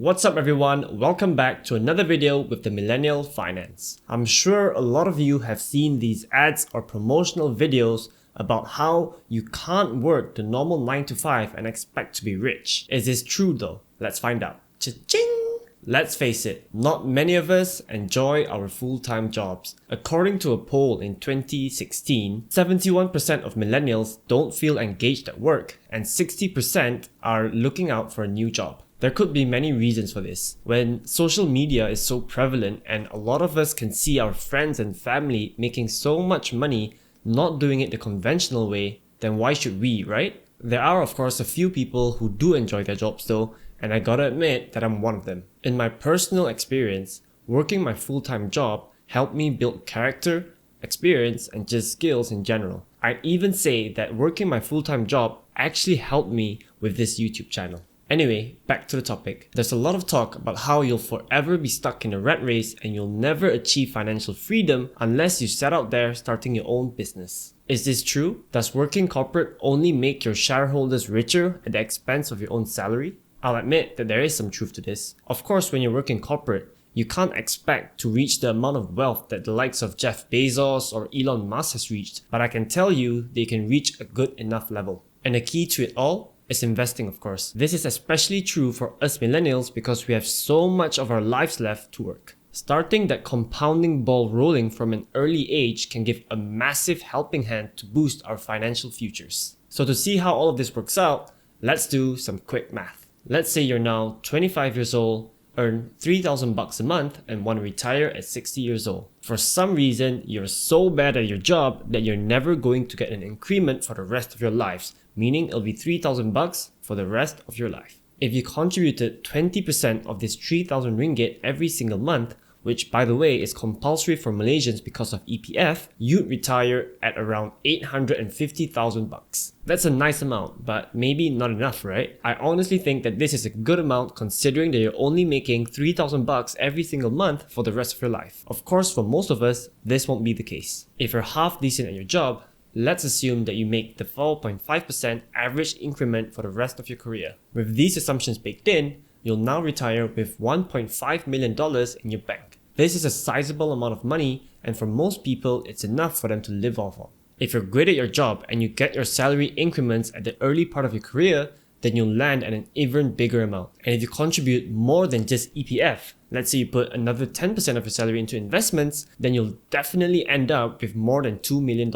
What's up everyone, welcome back to another video with the Millennial Finance. I'm sure a lot of you have seen these ads or promotional videos about how you can't work the normal 9 to 5 and expect to be rich. Is this true though? Let's find out. Cha-ching! Let's face it, not many of us enjoy our full-time jobs. According to a poll in 2016, 71% of millennials don't feel engaged at work and 60% are looking out for a new job. There could be many reasons for this. When social media is so prevalent and a lot of us can see our friends and family making so much money not doing it the conventional way, then why should we, right? There are of course a few people who do enjoy their jobs though, and I gotta admit that I'm one of them. In my personal experience, working my full-time job helped me build character, experience, and just skills in general. I'd even say that working my full-time job actually helped me with this YouTube channel. Anyway, back to the topic. There's a lot of talk about how you'll forever be stuck in a rat race and you'll never achieve financial freedom unless you set out there starting your own business. Is this true? Does working corporate only make your shareholders richer at the expense of your own salary? I'll admit that there is some truth to this. Of course, when you're working corporate, you can't expect to reach the amount of wealth that the likes of Jeff Bezos or Elon Musk has reached, but I can tell you they can reach a good enough level. And the key to it all is investing, of course. This is especially true for us millennials because we have so much of our lives left to work. Starting that compounding ball rolling from an early age can give a massive helping hand to boost our financial futures. So to see how all of this works out, let's do some quick math. Let's say you're now 25 years old, earn $3,000 a month and want to retire at 60 years old. For some reason, you're so bad at your job that you're never going to get an increment for the rest of your lives, meaning it'll be $3,000 for the rest of your life. If you contributed 20% of this 3,000 ringgit every single month, which by the way is compulsory for Malaysians because of EPF, you'd retire at around 850,000 bucks. That's a nice amount, but maybe not enough, right? I honestly think that this is a good amount considering that you're only making 3,000 bucks every single month for the rest of your life. Of course, for most of us, this won't be the case. If you're half decent at your job, let's assume that you make the 4.5% average increment for the rest of your career. With these assumptions baked in, you'll now retire with $1.5 million in your bank. This is a sizable amount of money, and for most people, it's enough for them to live off of. If you're great at your job and you get your salary increments at the early part of your career, then you'll land at an even bigger amount. And if you contribute more than just EPF, let's say you put another 10% of your salary into investments, then you'll definitely end up with more than $2 million.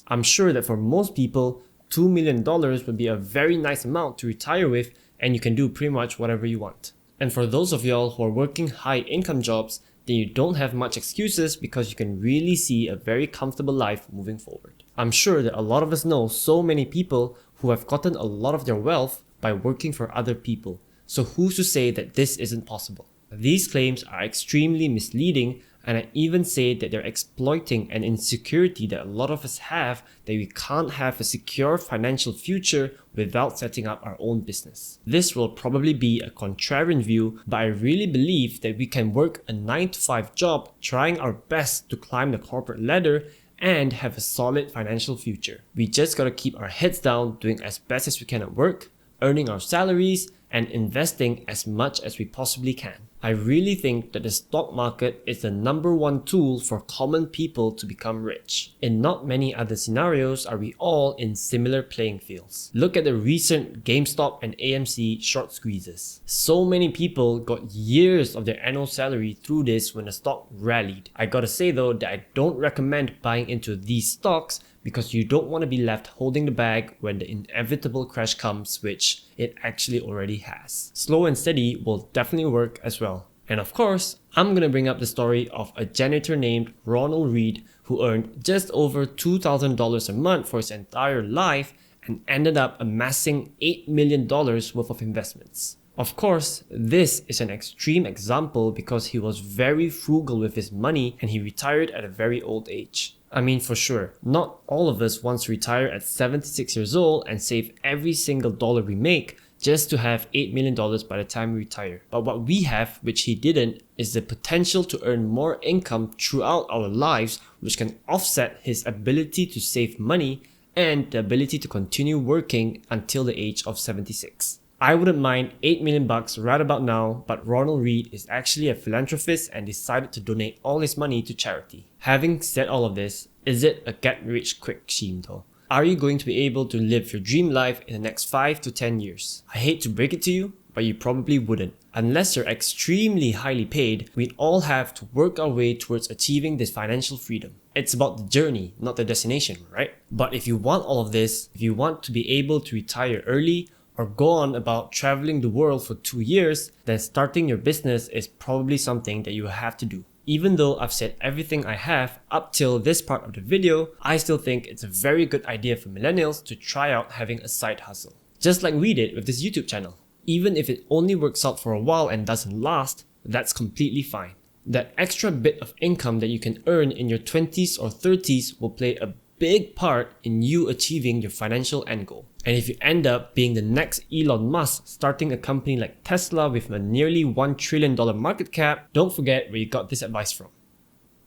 I'm sure that for most people, $2 million would be a very nice amount to retire with, and you can do pretty much whatever you want. And for those of y'all who are working high income jobs, then you don't have much excuses because you can really see a very comfortable life moving forward. I'm sure that a lot of us know so many people who have gotten a lot of their wealth by working for other people. So who's to say that this isn't possible? These claims are extremely misleading, and I even say that they're exploiting an insecurity that a lot of us have, that we can't have a secure financial future without setting up our own business. This will probably be a contrarian view, but I really believe that we can work a 9 to 5 job trying our best to climb the corporate ladder and have a solid financial future. We just gotta keep our heads down, doing as best as we can at work, earning our salaries, and investing as much as we possibly can. I really think that the stock market is the #1 tool for common people to become rich. In not many other scenarios are we all in similar playing fields. Look at the recent GameStop and AMC short squeezes. So many people got years of their annual salary through this when the stock rallied. I gotta say though that I don't recommend buying into these stocks because you don't want to be left holding the bag when the inevitable crash comes, which it actually already has. Slow and steady will definitely work as well. And of course, I'm gonna bring up the story of a janitor named Ronald Reed who earned just over $2,000 a month for his entire life and ended up amassing $8 million worth of investments. Of course, this is an extreme example because he was very frugal with his money and he retired at a very old age. I mean, for sure, not all of us want to retire at 76 years old and save every single dollar we make just to have $8 million by the time we retire. But what we have, which he didn't, is the potential to earn more income throughout our lives, which can offset his ability to save money and the ability to continue working until the age of 76. I wouldn't mind 8 million bucks right about now, but Ronald Reed is actually a philanthropist and decided to donate all his money to charity. Having said all of this, is it a get-rich-quick scheme though? Are you going to be able to live your dream life in the next 5 to 10 years? I hate to break it to you, but you probably wouldn't. Unless you're extremely highly paid, we all have to work our way towards achieving this financial freedom. It's about the journey, not the destination, right? But if you want all of this, if you want to be able to retire early or go on about traveling the world for 2 years, then starting your business is probably something that you have to do. Even though I've said everything I have up till this part of the video, I still think it's a very good idea for millennials to try out having a side hustle. Just like we did with this YouTube channel. Even if it only works out for a while and doesn't last, that's completely fine. That extra bit of income that you can earn in your 20s or 30s will play a big part in you achieving your financial end goal. And if you end up being the next Elon Musk starting a company like Tesla with a nearly $1 trillion market cap, don't forget where you got this advice from.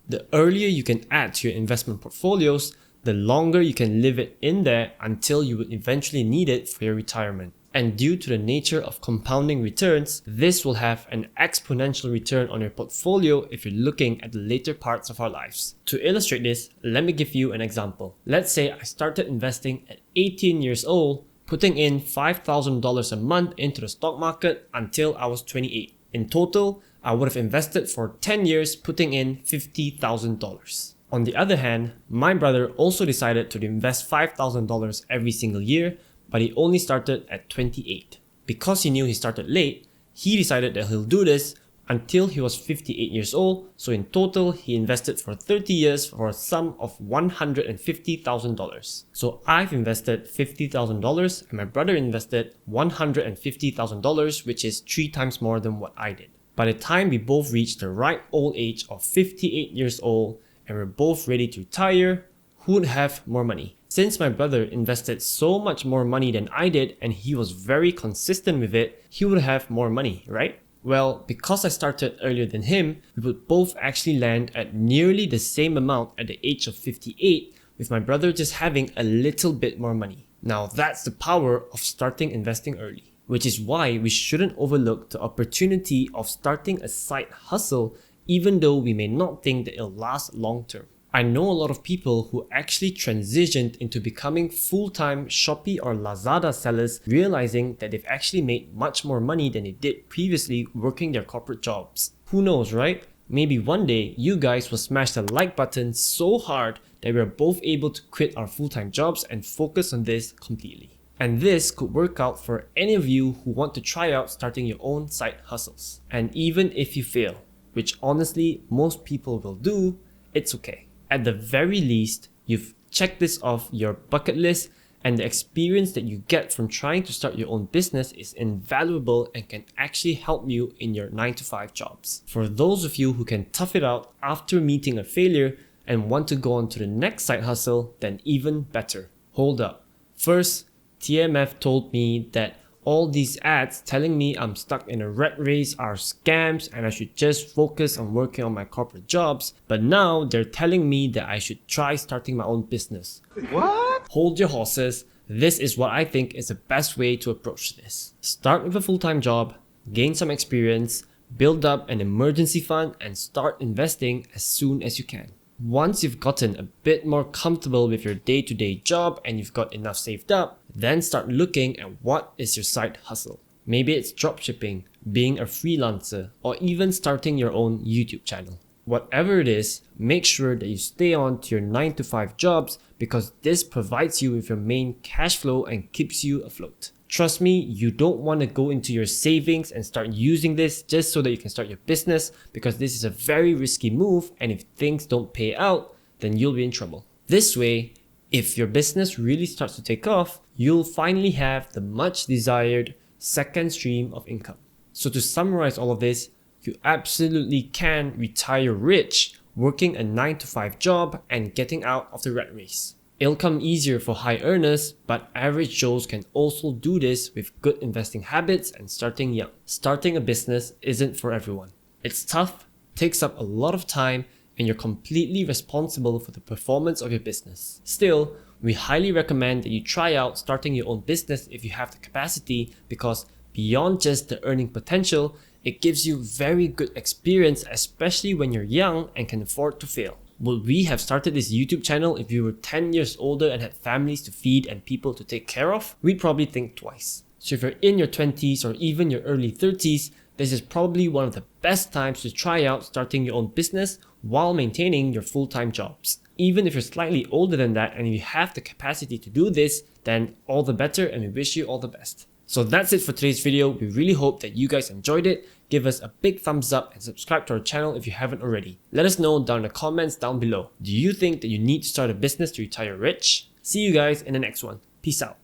The earlier you can add to your investment portfolios, the longer you can leave it in there until you will eventually need it for your retirement. And due to the nature of compounding returns, this will have an exponential return on your portfolio if you're looking at the later parts of our lives. To illustrate this, let me give you an example. Let's say I started investing at 18 years old, putting in $5,000 a month into the stock market until I was 28. In total, I would have invested for 10 years, putting in $50,000. On the other hand, my brother also decided to invest $5,000 every single year, but he only started at 28. Because he knew he started late, he decided that he'll do this until he was 58 years old, so in total he invested for 30 years for a sum of $150,000. So I've invested $50,000 and my brother invested $150,000, which is 3 times more than what I did. By the time we both reached the right old age of 58 years old and we're both ready to retire, who would have more money? Since my brother invested so much more money than I did and he was very consistent with it, he would have more money, right? Well, because I started earlier than him, we would both actually land at nearly the same amount at the age of 58, with my brother just having a little bit more money. Now that's the power of starting investing early, which is why we shouldn't overlook the opportunity of starting a side hustle even though we may not think that it'll last long term. I know a lot of people who actually transitioned into becoming full-time Shopee or Lazada sellers, realizing that they've actually made much more money than they did previously working their corporate jobs. Who knows, right? Maybe one day you guys will smash the like button so hard that we're both able to quit our full-time jobs and focus on this completely. And this could work out for any of you who want to try out starting your own side hustles. And even if you fail, which honestly most people will do, it's okay. At the very least, you've checked this off your bucket list, and the experience that you get from trying to start your own business is invaluable and can actually help you in your 9-to-5 jobs. For those of you who can tough it out after meeting a failure and want to go on to the next side hustle, then even better. Hold up. First, TMF told me that all these ads telling me I'm stuck in a rat race are scams and I should just focus on working on my corporate jobs, but now they're telling me that I should try starting my own business. What? Hold your horses. This is what I think is the best way to approach this. Start with a full-time job, gain some experience, build up an emergency fund, and start investing as soon as you can. Once you've gotten a bit more comfortable with your day-to-day job and you've got enough saved up, then start looking at what is your side hustle. Maybe it's dropshipping, being a freelancer, or even starting your own YouTube channel. Whatever it is, make sure that you stay on to your 9-to-5 jobs because this provides you with your main cash flow and keeps you afloat. Trust me, you don't want to go into your savings and start using this just so that you can start your business, because this is a very risky move, and if things don't pay out, then you'll be in trouble. This way, if your business really starts to take off, you'll finally have the much desired second stream of income. So to summarize all of this, you absolutely can retire rich working a 9-to-5 job and getting out of the rat race. It'll come easier for high earners, but average Joes can also do this with good investing habits and starting young. Starting a business isn't for everyone. It's tough, takes up a lot of time, and you're completely responsible for the performance of your business. Still, we highly recommend that you try out starting your own business if you have the capacity, because beyond just the earning potential, it gives you very good experience, especially when you're young and can afford to fail. Would we have started this YouTube channel if we were 10 years older and had families to feed and people to take care of? We'd probably think twice. So if you're in your 20s or even your early 30s, this is probably one of the best times to try out starting your own business while maintaining your full-time jobs. Even if you're slightly older than that and you have the capacity to do this, then all the better, and we wish you all the best. So that's it for today's video. We really hope that you guys enjoyed it. Give us a big thumbs up and subscribe to our channel if you haven't already. Let us know down in the comments down below. Do you think that you need to start a business to retire rich? See you guys in the next one. Peace out.